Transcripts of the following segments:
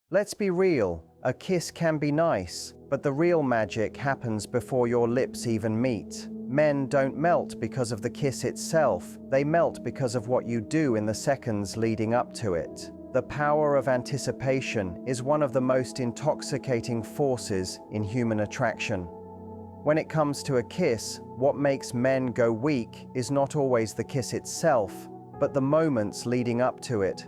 Let's be real, a kiss can be nice, but the real magic happens before your lips even meet. Men don't melt because of the kiss itself, they melt because of what you do in the seconds leading up to it. The power of anticipation is one of the most intoxicating forces in human attraction. When it comes to a kiss, what makes men go weak is not always the kiss itself, but the moments leading up to it.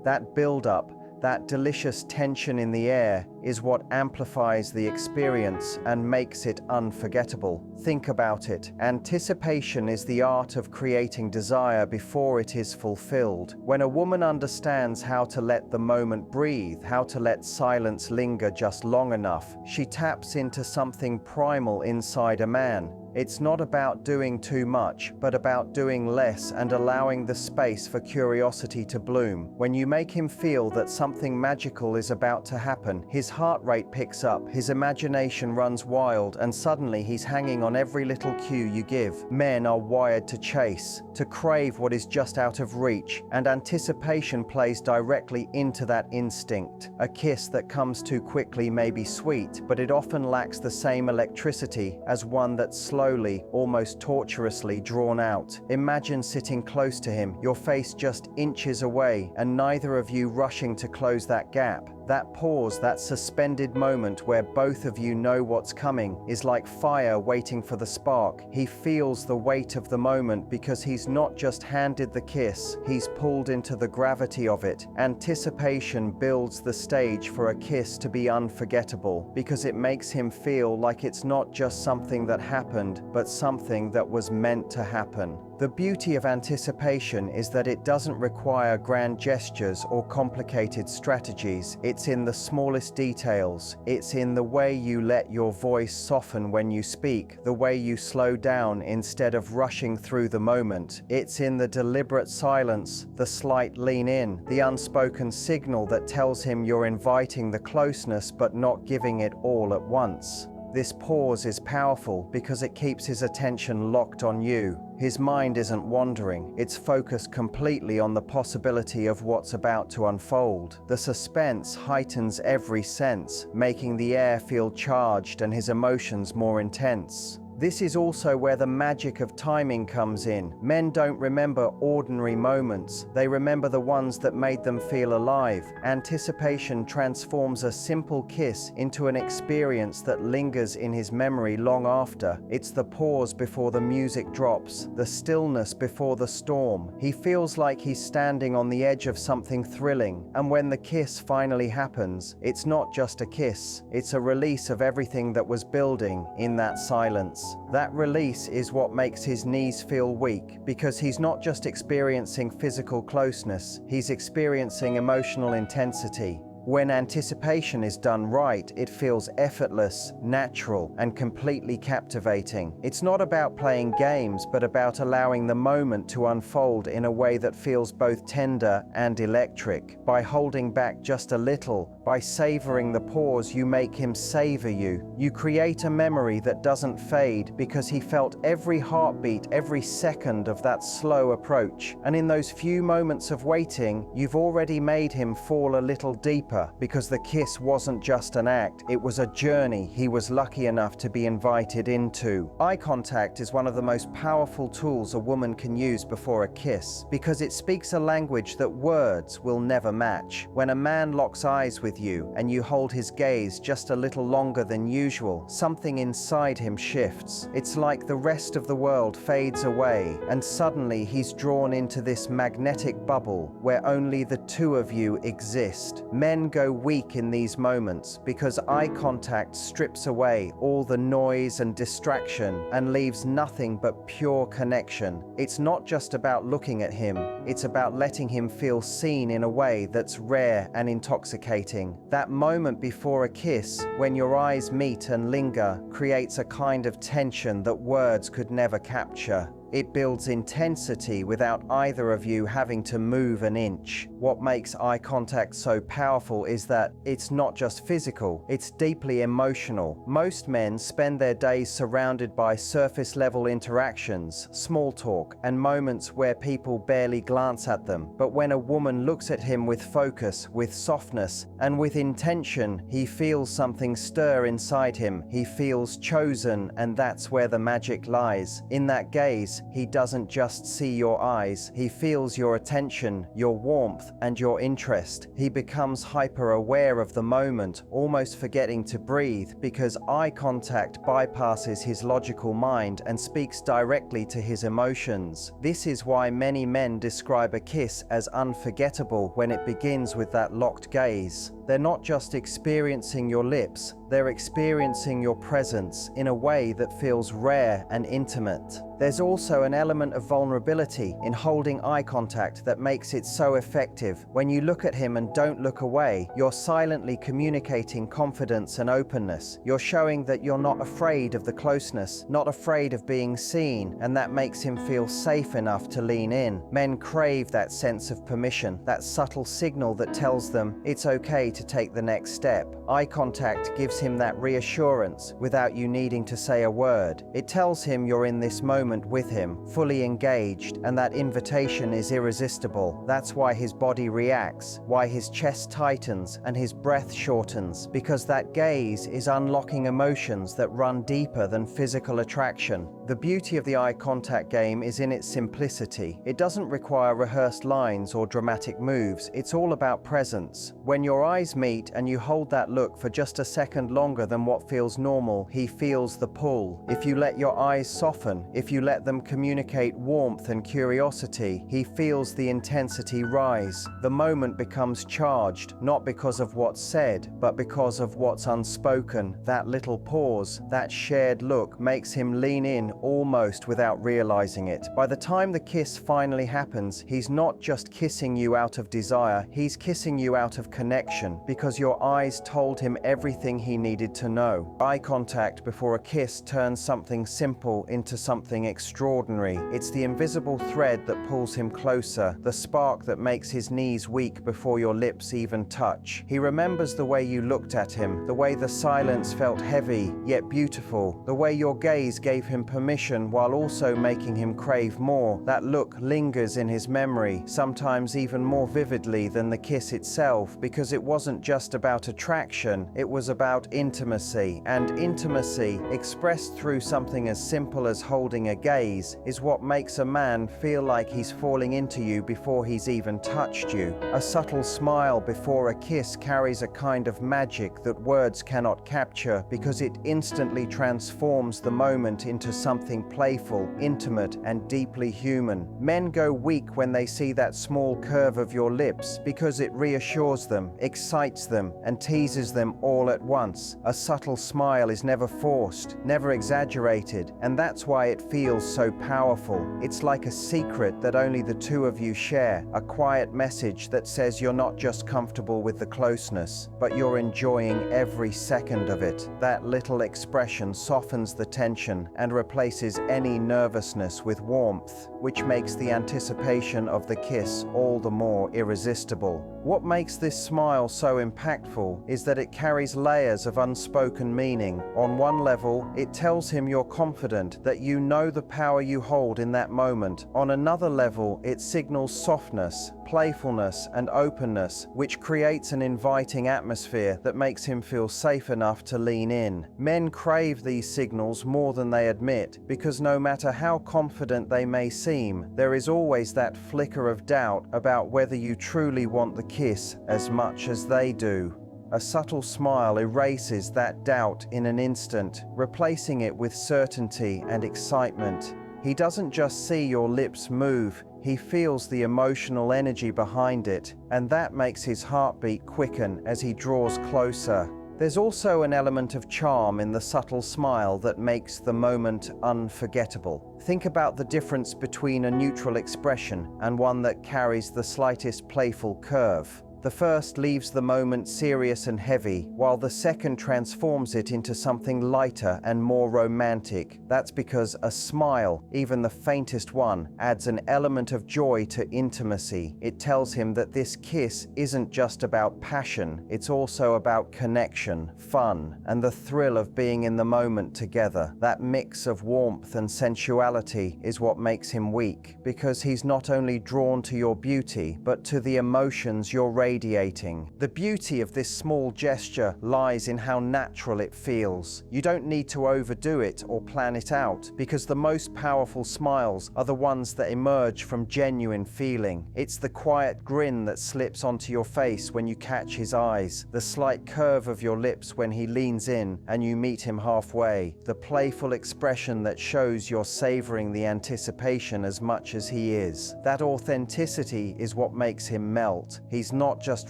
That build-up, that delicious tension in the air is what amplifies the experience and makes it unforgettable. Think about it. Anticipation is the art of creating desire before it is fulfilled. When a woman understands how to let the moment breathe, how to let silence linger just long enough, she taps into something primal inside a man. It's not about doing too much, but about doing less and allowing the space for curiosity to bloom. When you make him feel that something magical is about to happen, his heart rate picks up, his imagination runs wild, and suddenly he's hanging on every little cue you give. Men are wired to chase, to crave what is just out of reach, and anticipation plays directly into that instinct. A kiss that comes too quickly may be sweet, but it often lacks the same electricity as one that's slowly, almost torturously drawn out. Imagine sitting close to him, your face just inches away, and neither of you rushing to close that gap. That pause, that suspended moment where both of you know what's coming, is like fire waiting for the spark. He feels the weight of the moment because he's not just handed the kiss, he's pulled into the gravity of it. Anticipation builds the stage for a kiss to be unforgettable because it makes him feel like it's not just something that happened, but something that was meant to happen. The beauty of anticipation is that it doesn't require grand gestures or complicated strategies. It's in the smallest details. It's in the way you let your voice soften when you speak, the way you slow down instead of rushing through the moment. It's in the deliberate silence, the slight lean in, the unspoken signal that tells him you're inviting the closeness but not giving it all at once. This pause is powerful because it keeps his attention locked on you. His mind isn't wandering, it's focused completely on the possibility of what's about to unfold. The suspense heightens every sense, making the air feel charged and his emotions more intense. This is also where the magic of timing comes in. Men don't remember ordinary moments, they remember the ones that made them feel alive. Anticipation transforms a simple kiss into an experience that lingers in his memory long after. It's the pause before the music drops, the stillness before the storm. He feels like he's standing on the edge of something thrilling, and when the kiss finally happens, it's not just a kiss, it's a release of everything that was building in that silence. That release is what makes his knees feel weak, because he's not just experiencing physical closeness, he's experiencing emotional intensity. When anticipation is done right, it feels effortless, natural, and completely captivating. It's not about playing games, but about allowing the moment to unfold in a way that feels both tender and electric. By holding back just a little, by savoring the pause, you make him savor you. You create a memory that doesn't fade because he felt every heartbeat, every second of that slow approach. And in those few moments of waiting, you've already made him fall a little deeper, because the kiss wasn't just an act, it was a journey he was lucky enough to be invited into. Eye contact is one of the most powerful tools a woman can use before a kiss, because it speaks a language that words will never match. When a man locks eyes with you and you hold his gaze just a little longer than usual, something inside him shifts. It's like the rest of the world fades away, and suddenly he's drawn into this magnetic bubble where only the two of you exist. Men go weak in these moments because eye contact strips away all the noise and distraction and leaves nothing but pure connection. It's not just about looking at him, it's about letting him feel seen in a way that's rare and intoxicating. That moment before a kiss, when your eyes meet and linger, creates a kind of tension that words could never capture. It builds intensity without either of you having to move an inch. What makes eye contact so powerful is that it's not just physical, it's deeply emotional. Most men spend their days surrounded by surface-level interactions, small talk, and moments where people barely glance at them. But when a woman looks at him with focus, with softness, and with intention, he feels something stir inside him. He feels chosen, and that's where the magic lies. In that gaze, he doesn't just see your eyes, he feels your attention, your warmth, and your interest. He becomes hyper-aware of the moment, almost forgetting to breathe, because eye contact bypasses his logical mind and speaks directly to his emotions. This is why many men describe a kiss as unforgettable when it begins with that locked gaze. They're not just experiencing your lips, they're experiencing your presence in a way that feels rare and intimate. There's also an element of vulnerability in holding eye contact that makes it so effective. When you look at him and don't look away, you're silently communicating confidence and openness. You're showing that you're not afraid of the closeness, not afraid of being seen, and that makes him feel safe enough to lean in. Men crave that sense of permission, that subtle signal that tells them it's okay to take the next step. Eye contact gives him that reassurance without you needing to say a word. It tells him you're in this moment with him, fully engaged, and that invitation is irresistible. That's why his body reacts, why his chest tightens and his breath shortens, because that gaze is unlocking emotions that run deeper than physical attraction. The beauty of the eye contact game is in its simplicity. It doesn't require rehearsed lines or dramatic moves. It's all about presence. When your eyes meet and you hold that look for just a second longer than what feels normal, he feels the pull. If you let your eyes soften, if you let them communicate warmth and curiosity, he feels the intensity rise. The moment becomes charged, not because of what's said, but because of what's unspoken. That little pause, that shared look makes him lean in almost without realizing it. By the time the kiss finally happens, he's not just kissing you out of desire, he's kissing you out of connection, because your eyes told him everything he needed to know. Eye contact before a kiss turns something simple into something extraordinary. It's the invisible thread that pulls him closer, the spark that makes his knees weak before your lips even touch. He remembers the way you looked at him, the way the silence felt heavy yet beautiful, the way your gaze gave him permission while also making him crave more. That look lingers in his memory, sometimes even more vividly than the kiss itself, because it wasn't just about attraction, it was about intimacy. And intimacy, expressed through something as simple as holding a gaze, is what makes a man feel like he's falling into you before he's even touched you. A subtle smile before a kiss carries a kind of magic that words cannot capture, because it instantly transforms the moment into something playful, intimate, and deeply human. Men go weak when they see that small curve of your lips, because it reassures them, excites them, and teases them all at once. A subtle smile is never forced, never exaggerated, and that's why it feels so powerful. It's like a secret that only the two of you share, a quiet message that says you're not just comfortable with the closeness, but you're enjoying every second of it. That little expression softens the tension and replaces any nervousness with warmth, which makes the anticipation of the kiss all the more irresistible. What makes this smile so impactful is that it carries layers of unspoken meaning. On one level, it tells him you're confident, that you know the power you hold in that moment. On another level, it signals softness, playfulness, and openness, which creates an inviting atmosphere that makes him feel safe enough to lean in. Men crave these signals more than they admit, because no matter how confident they may seem, there is always that flicker of doubt about whether you truly want the kiss as much as they do. A subtle smile erases that doubt in an instant, replacing it with certainty and excitement. He doesn't just see your lips move, he feels the emotional energy behind it, and that makes his heartbeat quicken as he draws closer. There's also an element of charm in the subtle smile that makes the moment unforgettable. Think about the difference between a neutral expression and one that carries the slightest playful curve. The first leaves the moment serious and heavy, while the second transforms it into something lighter and more romantic. That's because a smile, even the faintest one, adds an element of joy to intimacy. It tells him that this kiss isn't just about passion, it's also about connection, fun, and the thrill of being in the moment together. That mix of warmth and sensuality is what makes him weak, because he's not only drawn to your beauty, but to the emotions you're radiating. The beauty of this small gesture lies in how natural it feels. You don't need to overdo it or plan it out, because the most powerful smiles are the ones that emerge from genuine feeling. It's the quiet grin that slips onto your face when you catch his eyes, the slight curve of your lips when he leans in and you meet him halfway, the playful expression that shows you're savoring the anticipation as much as he is. That authenticity is what makes him melt. He's not just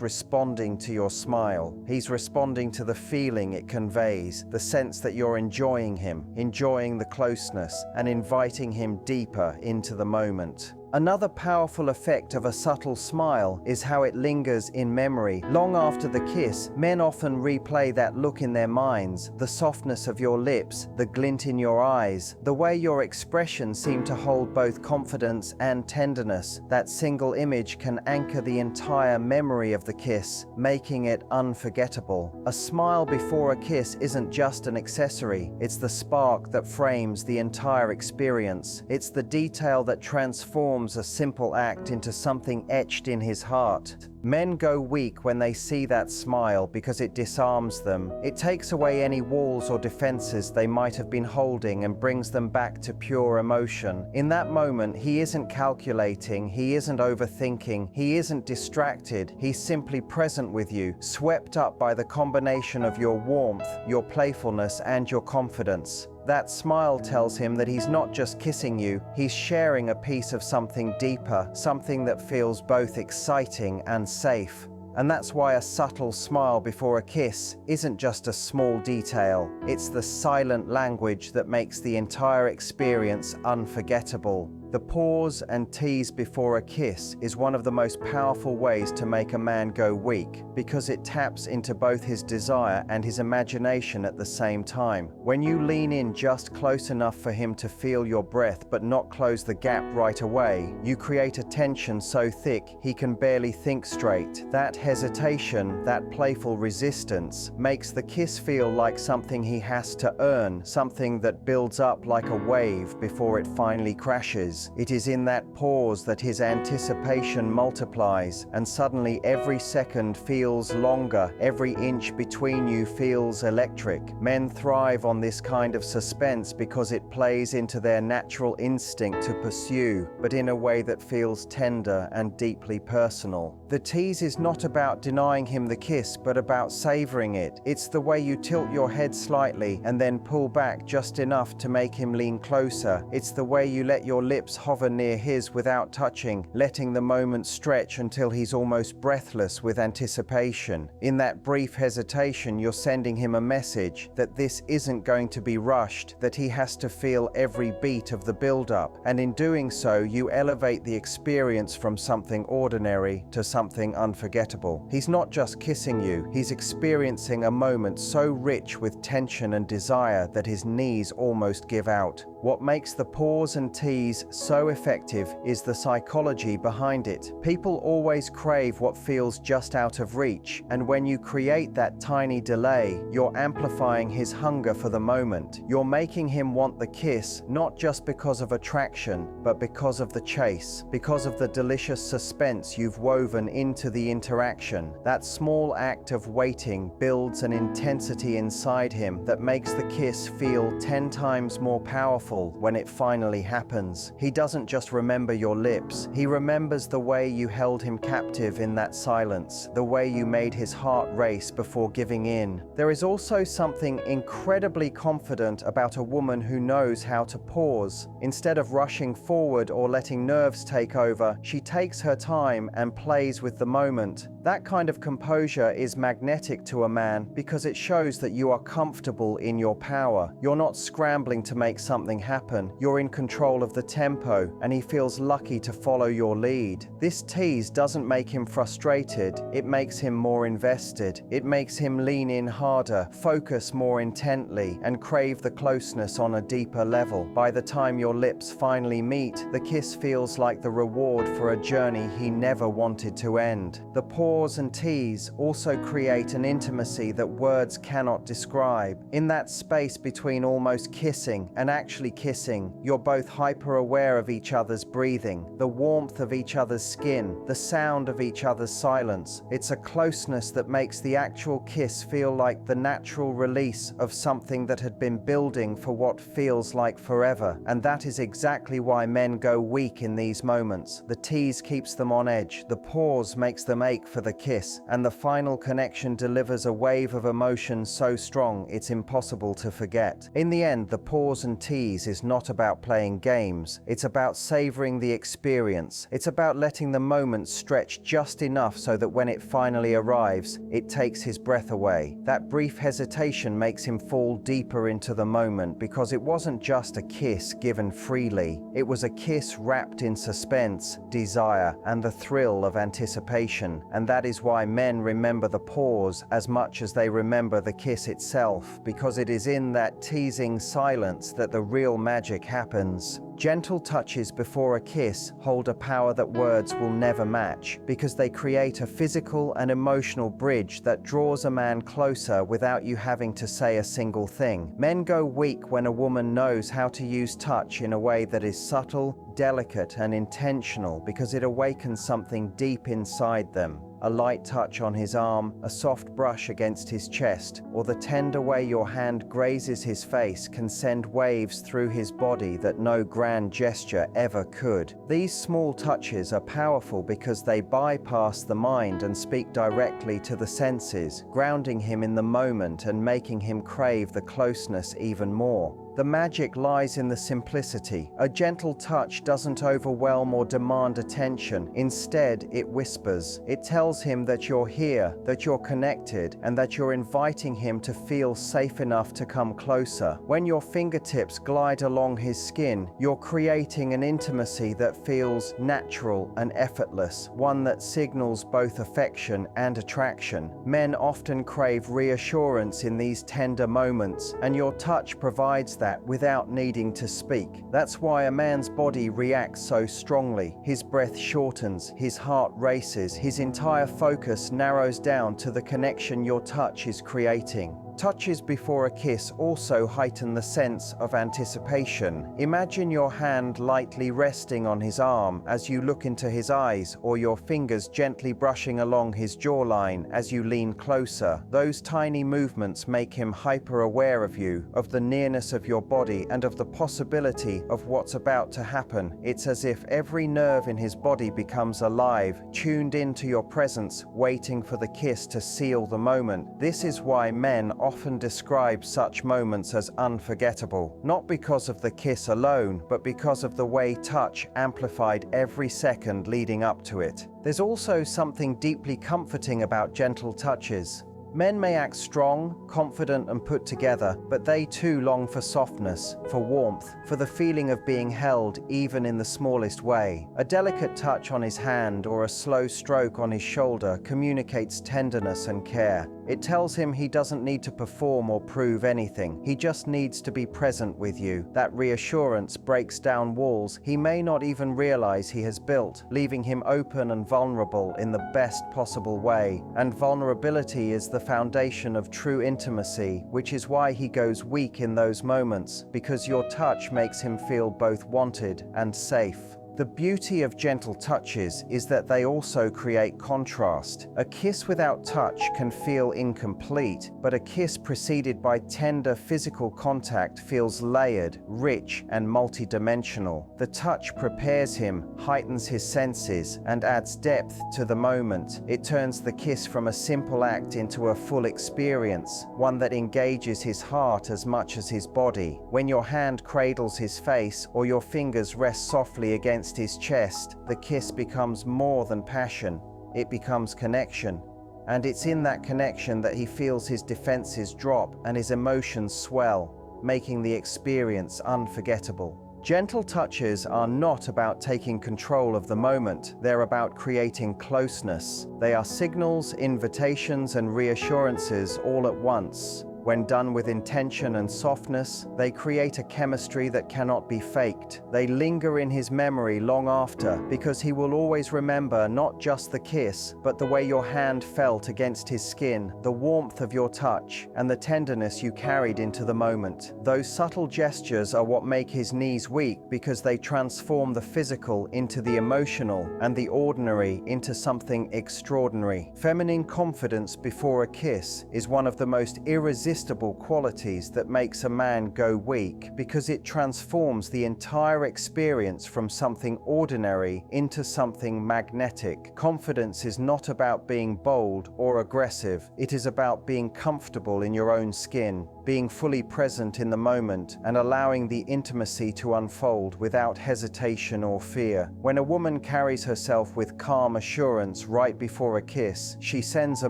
responding to your smile, he's responding to the feeling it conveys, the sense that you're enjoying him, enjoying the closeness, and inviting him deeper into the moment. Another powerful effect of a subtle smile is how it lingers in memory. Long after the kiss, men often replay that look in their minds, the softness of your lips, the glint in your eyes, the way your expressions seem to hold both confidence and tenderness. That single image can anchor the entire memory of the kiss, making it unforgettable. A smile before a kiss isn't just an accessory, it's the spark that frames the entire experience. It's the detail that transforms a simple act into something etched in his heart. Men go weak when they see that smile because it disarms them. It takes away any walls or defenses they might have been holding and brings them back to pure emotion. In that moment, he isn't calculating, he isn't overthinking, he isn't distracted. He's simply present with you, swept up by the combination of your warmth, your playfulness, and your confidence. That smile tells him that he's not just kissing you, he's sharing a piece of something deeper, something that feels both exciting and safe. And that's why a subtle smile before a kiss isn't just a small detail. It's the silent language that makes the entire experience unforgettable. The pause and tease before a kiss is one of the most powerful ways to make a man go weak, because it taps into both his desire and his imagination at the same time. When you lean in just close enough for him to feel your breath but not close the gap right away, you create a tension so thick he can barely think straight. That hesitation, that playful resistance, makes the kiss feel like something he has to earn, something that builds up like a wave before it finally crashes. It is in that pause that his anticipation multiplies, and suddenly every second feels longer, every inch between you feels electric. Men thrive on this kind of suspense because it plays into their natural instinct to pursue, but in a way that feels tender and deeply personal. The tease is not about denying him the kiss, but about savoring it. It's the way you tilt your head slightly and then pull back just enough to make him lean closer. It's the way you let your lips hover near his without touching, letting the moment stretch until he's almost breathless with anticipation. In that brief hesitation, you're sending him a message that this isn't going to be rushed, that he has to feel every beat of the build-up, and in doing so, you elevate the experience from something ordinary to something unforgettable. He's not just kissing you, he's experiencing a moment so rich with tension and desire that his knees almost give out. What makes the pause and tease so effective is the psychology behind it. People always crave what feels just out of reach, and when you create that tiny delay, you're amplifying his hunger for the moment. You're making him want the kiss, not just because of attraction, but because of the chase, because of the delicious suspense you've woven into the interaction. That small act of waiting builds an intensity inside him that makes the kiss feel 10 times more powerful when it finally happens. He doesn't just remember your lips, he remembers the way you held him captive in that silence, the way you made his heart race before giving in. There is also something incredibly confident about a woman who knows how to pause. Instead of rushing forward or letting nerves take over, she takes her time and plays with the moment. That kind of composure is magnetic to a man because it shows that you are comfortable in your power. You're not scrambling to make something something happen. You're in control of the tempo, and he feels lucky to follow your lead. This tease doesn't make him frustrated, it makes him more invested. It makes him lean in harder, focus more intently, and crave the closeness on a deeper level. By the time your lips finally meet, the kiss feels like the reward for a journey he never wanted to end. The pause and tease also create an intimacy that words cannot describe. In that space between almost kissing and actually kissing, you're both hyper-aware of each other's breathing, the warmth of each other's skin, the sound of each other's silence. It's a closeness that makes the actual kiss feel like the natural release of something that had been building for what feels like forever. And that is exactly why men go weak in these moments. The tease keeps them on edge, the pause makes them ache for the kiss, and the final connection delivers a wave of emotion so strong it's impossible to forget. In the end, the pause and tease is not about playing games, it's about savoring the experience. It's about letting the moment stretch just enough so that when it finally arrives, it takes his breath away. That brief hesitation makes him fall deeper into the moment, because it wasn't just a kiss given freely. It was a kiss wrapped in suspense, desire, and the thrill of anticipation. And that is why men remember the pause as much as they remember the kiss itself, because it is in that teasing silence that the real magic happens. Gentle touches before a kiss hold a power that words will never match, because they create a physical and emotional bridge that draws a man closer without you having to say a single thing. Men go weak when a woman knows how to use touch in a way that is subtle, delicate, and intentional, because it awakens something deep inside them. A light touch on his arm, a soft brush against his chest, or the tender way your hand grazes his face can send waves through his body that no grand gesture ever could. These small touches are powerful because they bypass the mind and speak directly to the senses, grounding him in the moment and making him crave the closeness even more. The magic lies in the simplicity. A gentle touch doesn't overwhelm or demand attention. Instead, it whispers. It tells him that you're here, that you're connected, and that you're inviting him to feel safe enough to come closer. When your fingertips glide along his skin, you're creating an intimacy that feels natural and effortless, one that signals both affection and attraction. Men often crave reassurance in these tender moments, and your touch provides that without needing to speak. That's why a man's body reacts so strongly. His breath shortens, his heart races, his entire focus narrows down to the connection your touch is creating. Touches before a kiss also heighten the sense of anticipation. Imagine your hand lightly resting on his arm as you look into his eyes, or your fingers gently brushing along his jawline as you lean closer. Those tiny movements make him hyper-aware of you, of the nearness of your body, and of the possibility of what's about to happen. It's as if every nerve in his body becomes alive, tuned into your presence, waiting for the kiss to seal the moment. This is why men often describe such moments as unforgettable, not because of the kiss alone, but because of the way touch amplified every second leading up to it. There's also something deeply comforting about gentle touches. Men may act strong, confident, and put together, but they too long for softness, for warmth, for the feeling of being held even in the smallest way. A delicate touch on his hand or a slow stroke on his shoulder communicates tenderness and care. It tells him he doesn't need to perform or prove anything. He just needs to be present with you. That reassurance breaks down walls he may not even realize he has built, leaving him open and vulnerable in the best possible way. And vulnerability is the foundation of true intimacy, which is why he goes weak in those moments, because your touch makes him feel both wanted and safe. The beauty of gentle touches is that they also create contrast. A kiss without touch can feel incomplete, but a kiss preceded by tender physical contact feels layered, rich, and multidimensional. The touch prepares him, heightens his senses, and adds depth to the moment. It turns the kiss from a simple act into a full experience, one that engages his heart as much as his body. When your hand cradles his face or your fingers rest softly against his chest, the kiss becomes more than passion. It becomes connection. And it's in that connection that he feels his defenses drop and his emotions swell. making the experience unforgettable. Gentle touches are not about taking control of the moment, they're about creating closeness. They are signals, invitations, and reassurances all at once. When done with intention and softness, they create a chemistry that cannot be faked. They linger in his memory long after, because he will always remember not just the kiss, but the way your hand felt against his skin, the warmth of your touch, and the tenderness you carried into the moment. Those subtle gestures are what make his knees weak, because they transform the physical into the emotional, and the ordinary into something extraordinary. Feminine confidence before a kiss is one of the most irresistible qualities that makes a man go weak, because it transforms the entire experience from something ordinary into something magnetic. Confidence is not about being bold or aggressive. It is about being comfortable in your own skin, being fully present in the moment, and allowing the intimacy to unfold without hesitation or fear. When a woman carries herself with calm assurance right before a kiss, she sends a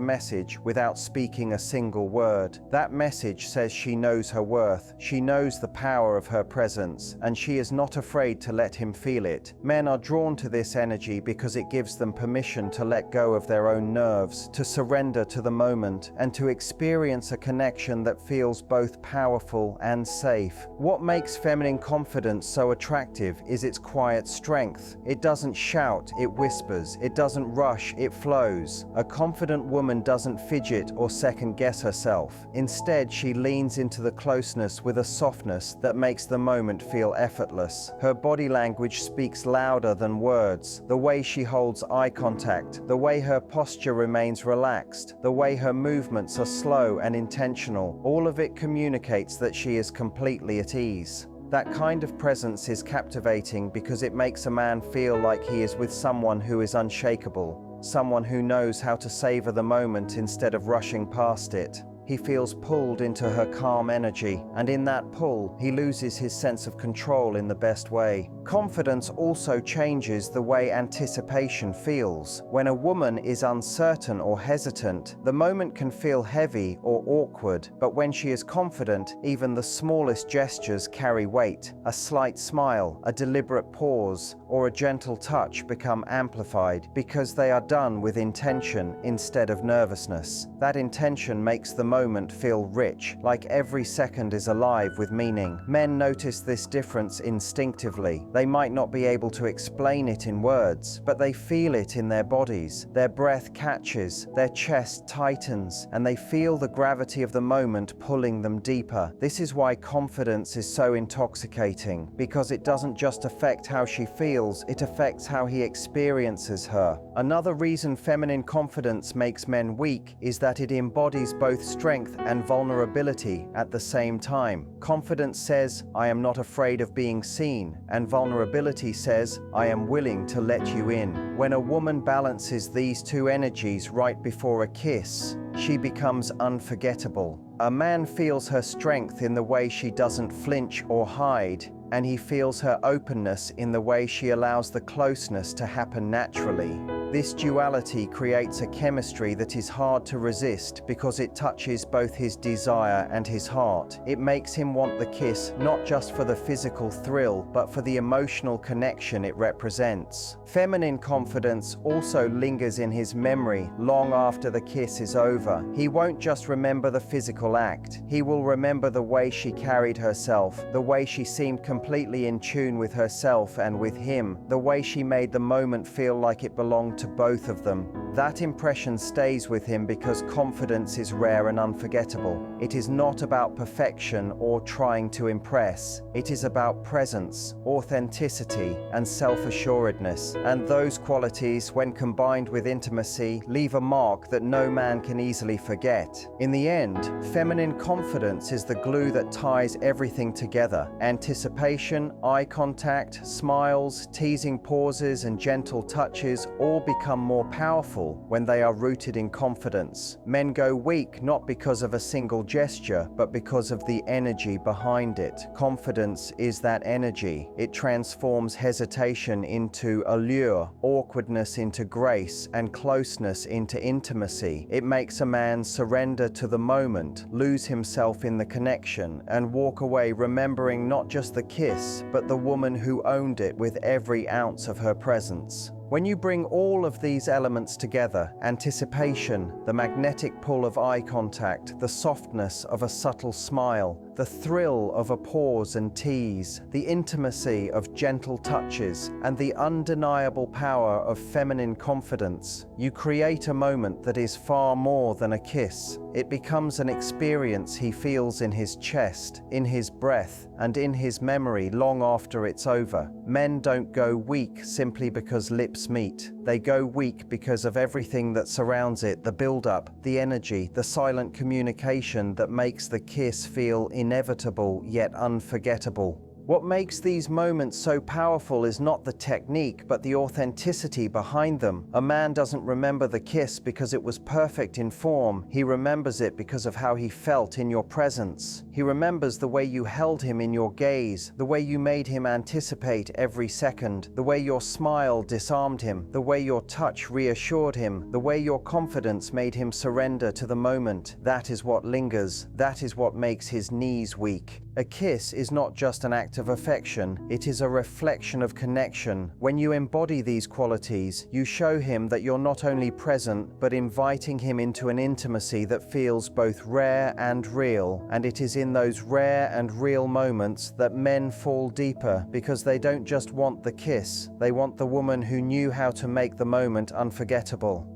message without speaking a single word. That message says she knows her worth, she knows the power of her presence, and she is not afraid to let him feel it. Men are drawn to this energy because it gives them permission to let go of their own nerves, to surrender to the moment, and to experience a connection that feels both powerful and safe. What makes feminine confidence so attractive is its quiet strength. It doesn't shout, it whispers. It doesn't rush, it flows. A confident woman doesn't fidget or second-guess herself. Instead, she leans into the closeness with a softness that makes the moment feel effortless. Her body language speaks louder than words. The way she holds eye contact, the way her posture remains relaxed, the way her movements are slow and intentional, all of it communicates that she is completely at ease. That kind of presence is captivating because it makes a man feel like he is with someone who is unshakable, someone who knows how to savor the moment instead of rushing past it. He feels pulled into her calm energy, and in that pull, he loses his sense of control in the best way. Confidence also changes the way anticipation feels. When a woman is uncertain or hesitant, the moment can feel heavy or awkward, but when she is confident, even the smallest gestures carry weight. A slight smile, a deliberate pause, or a gentle touch become amplified because they are done with intention instead of nervousness. That intention makes the moment feel rich, like every second is alive with meaning. Men notice this difference instinctively. They might not be able to explain it in words, but they feel it in their bodies. Their breath catches, their chest tightens, and they feel the gravity of the moment pulling them deeper. This is why confidence is so intoxicating, because it doesn't just affect how she feels, it affects how he experiences her. Another reason feminine confidence makes men weak is that it embodies both strength and vulnerability at the same time. Confidence says, I am not afraid of being seen, and vulnerability says, I am willing to let you in. When a woman balances these two energies right before a kiss, she becomes unforgettable. A man feels her strength in the way she doesn't flinch or hide, and he feels her openness in the way she allows the closeness to happen naturally. This duality creates a chemistry that is hard to resist because it touches both his desire and his heart. It makes him want the kiss not just for the physical thrill, but for the emotional connection it represents. Feminine confidence also lingers in his memory long after the kiss is over. He won't just remember the physical act. He will remember the way she carried herself, the way she seemed completely in tune with herself and with him, the way she made the moment feel like it belonged to both of them. That impression stays with him because confidence is rare and unforgettable. It is not about perfection or trying to impress. It is about presence, authenticity, and self-assuredness. And those qualities, when combined with intimacy, leave a mark that no man can easily forget. In the end, feminine confidence is the glue that ties everything together. Anticipation, eye contact, smiles, teasing pauses, and gentle touches all become more powerful when they are rooted in confidence. Men go weak not because of a single gesture, but because of the energy behind it. Confidence is that energy. It transforms hesitation into allure, awkwardness into grace, and closeness into intimacy. It makes a man surrender to the moment, lose himself in the connection, and walk away remembering not just the kiss, but the woman who owned it with every ounce of her presence. When you bring all of these elements together, anticipation, the magnetic pull of eye contact, the softness of a subtle smile, the thrill of a pause and tease, the intimacy of gentle touches, and the undeniable power of feminine confidence, you create a moment that is far more than a kiss. It becomes an experience he feels in his chest, in his breath, and in his memory long after it's over. Men don't go weak simply because lips meet. They go weak because of everything that surrounds it, the build-up, the energy, the silent communication that makes the kiss feel inevitable yet unforgettable. What makes these moments so powerful is not the technique, but the authenticity behind them. A man doesn't remember the kiss because it was perfect in form. He remembers it because of how he felt in your presence. He remembers the way you held him in your gaze, the way you made him anticipate every second, the way your smile disarmed him, the way your touch reassured him, the way your confidence made him surrender to the moment. That is what lingers. That is what makes his knees weak. A kiss is not just an act of affection, it is a reflection of connection. When you embody these qualities, you show him that you're not only present, but inviting him into an intimacy that feels both rare and real. And it is in those rare and real moments that men fall deeper, because they don't just want the kiss, they want the woman who knew how to make the moment unforgettable.